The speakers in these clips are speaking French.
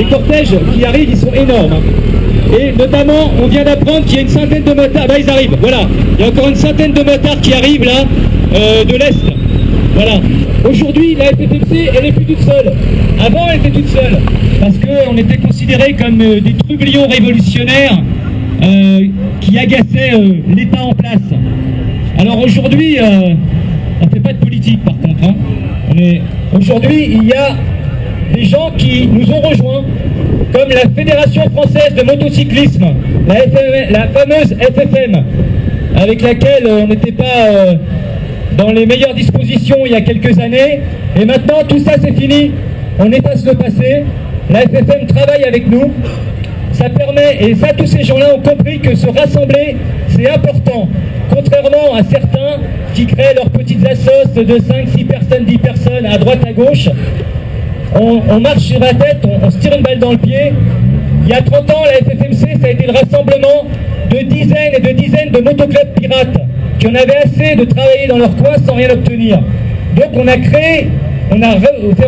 les cortèges qui arrivent, ils sont énormes. Et notamment, on vient d'apprendre qu'il y a une centaine de motards. Là, ils arrivent, voilà. Il y a encore une centaine de motards qui arrivent là, de l'Est. Voilà. Aujourd'hui, la FFMC, elle n'est plus toute seule. Avant, elle était toute seule. Parce qu'on était considérés comme des trublions révolutionnaires qui agaçaient l'État en place. Alors aujourd'hui, on ne fait pas de politique par contre. Hein. Aujourd'hui, il y a des gens qui nous ont rejoints, comme la Fédération Française de Motocyclisme, la fameuse FFM, avec laquelle on n'était pas dans les meilleures dispositions il y a quelques années. Et maintenant, tout ça c'est fini. On efface le passé. La FFM travaille avec nous. Ça permet, et ça tous ces gens-là ont compris que se rassembler, c'est important. Contrairement à certains qui créent leurs petites assos de 5, 6 personnes, 10 personnes à droite, à gauche, on marche sur la tête, on se tire une balle dans le pied. Il y a 30 ans, la FFMC, ça a été le rassemblement de dizaines et de dizaines de motoclubs pirates qui en avaient assez de travailler dans leur coin sans rien obtenir. Donc on a fait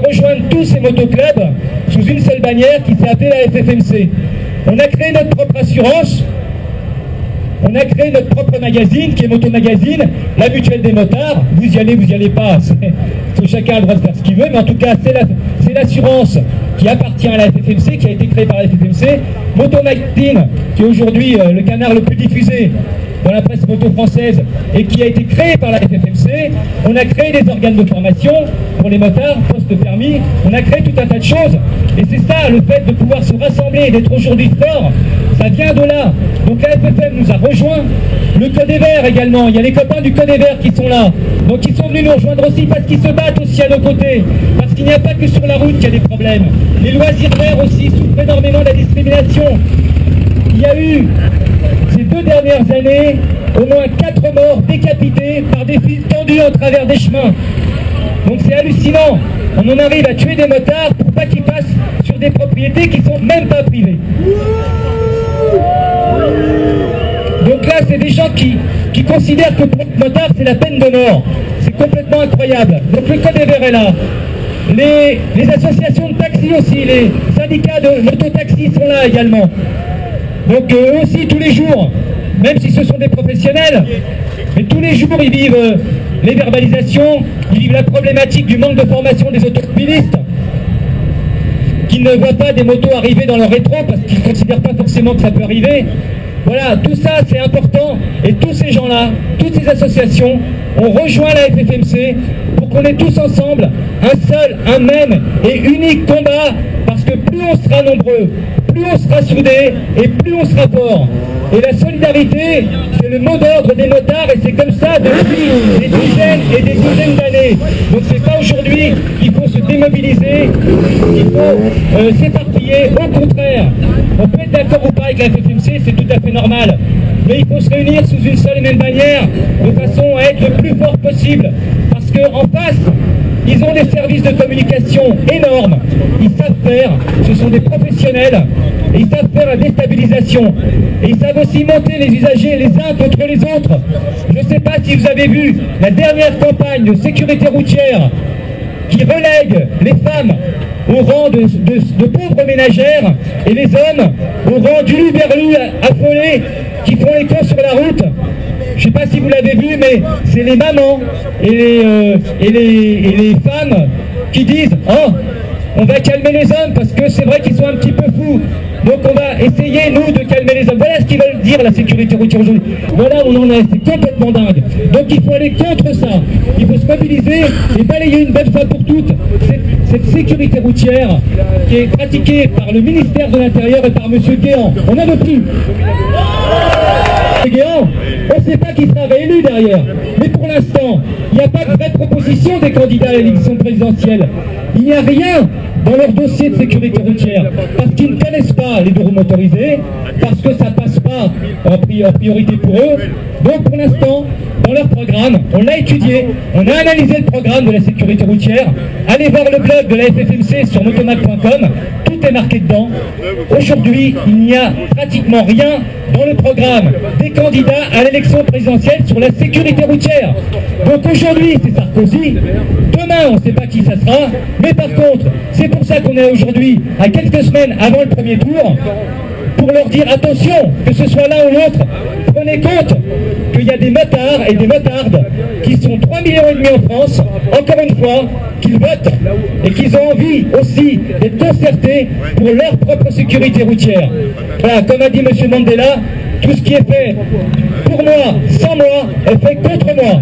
rejoindre tous ces motoclubs sous une seule bannière qui s'est appelée la FFMC. On a créé notre propre assurance, on a créé notre propre magazine qui est Moto Magazine, la mutuelle des motards. Vous y allez pas, chacun a le droit de faire ce qu'il veut, mais en tout cas c'est l'assurance qui appartient à la FFMC, qui a été créée par la FFMC. Moto Magazine, qui est aujourd'hui le canard le plus diffusé dans la presse moto française et qui a été créé par la FFMC. On a créé des organes de formation pour les motards, post-permis, on a créé tout un tas de choses. Et c'est ça, le fait de pouvoir se rassembler et d'être aujourd'hui fort, ça vient de là. Donc la FFM nous a rejoints, le Code des Verts également, il y a les copains du Code des Verts qui sont là. Donc ils sont venus nous rejoindre aussi parce qu'ils se battent aussi à nos côtés. Parce qu'il n'y a pas que sur la route qu'il y a des problèmes. Les loisirs verts aussi souffrent énormément de la discrimination. Il y a eu, ces 2 dernières années, au moins 4 morts décapités par des fils tendus en travers des chemins. Donc c'est hallucinant. On en arrive à tuer des motards pour pas qu'ils passent sur des propriétés qui sont même pas privées. Donc là, c'est des gens qui considèrent que pour le motard, c'est la peine de mort. C'est complètement incroyable. Donc le Code des Verts est là. Les associations de taxis aussi, les syndicats de mototaxis sont là également. Donc eux aussi, tous les jours, même si ce sont des professionnels, mais tous les jours, ils vivent les verbalisations, ils vivent la problématique du manque de formation des automobilistes, qui ne voient pas des motos arriver dans leur rétro parce qu'ils ne considèrent pas forcément que ça peut arriver. Voilà, tout ça c'est important et tous ces gens-là, toutes ces associations ont rejoint la FFMC pour qu'on ait tous ensemble un seul, un même et unique combat, parce que plus on sera nombreux, plus on sera soudés et plus on sera fort. Et la solidarité, c'est le mot d'ordre des motards et c'est comme ça depuis des dizaines et des dizaines d'années. Donc c'est pas aujourd'hui qu'il faut se démobiliser, qu'il faut s'éparpiller. Au contraire, on peut être d'accord ou pas avec la FFMC, c'est tout à fait normal. Mais il faut se réunir sous une seule et même bannière, de façon à être le plus fort possible. Parce qu'en face, ils ont des services de communication énormes, ils savent faire, ce sont des professionnels, et ils savent faire la déstabilisation. Et ils savent aussi monter les usagers les uns contre les autres. Je ne sais pas si vous avez vu la dernière campagne de sécurité routière qui relègue les femmes au rang de pauvres ménagères et les hommes au rang du loup-berlu affolé qui font les cons sur la route. Je ne sais pas si vous l'avez vu, mais c'est les mamans et les femmes qui disent « Oh, on va calmer les hommes parce que c'est vrai qu'ils sont un petit peu fous. Donc on va essayer, nous, de calmer les hommes. » Voilà ce qu'ils veulent dire, la sécurité routière aujourd'hui. Voilà où on en est, c'est complètement dingue. Donc il faut aller contre ça. Il faut se mobiliser et balayer une bonne fois pour toutes cette sécurité routière qui est pratiquée par le ministère de l'Intérieur et par M. Guéant. On n'en veut plus. Guéant, on ne sait pas qui sera réélu derrière. Mais pour l'instant, il n'y a pas de vraie proposition des candidats à l'élection présidentielle. Il n'y a rien dans leur dossier de sécurité routière, parce qu'ils ne connaissent pas les deux roues motorisées, parce que ça ne passe pas en priorité pour eux. Donc pour l'instant, dans leur programme, on l'a étudié, on a analysé le programme de la sécurité routière. Allez voir le blog de la FFMC sur motomac.com, tout est marqué dedans. Aujourd'hui, il n'y a pratiquement rien dans le programme des candidats à l'élection présidentielle sur la sécurité routière. Donc aujourd'hui, c'est Sarkozy. Demain, on ne sait pas qui ça sera. Mais par contre, c'est pour ça qu'on est aujourd'hui, à quelques semaines avant le premier tour, pour leur dire attention, que ce soit l'un ou l'autre, prenez compte qu'il y a des motards et des motardes qui sont 3,5 millions en France, encore une fois, qu'ils votent et qu'ils ont envie aussi d'être concertés pour leur propre sécurité routière. Voilà, comme a dit M. Mandela, tout ce qui est fait pour moi, sans moi, est fait contre moi.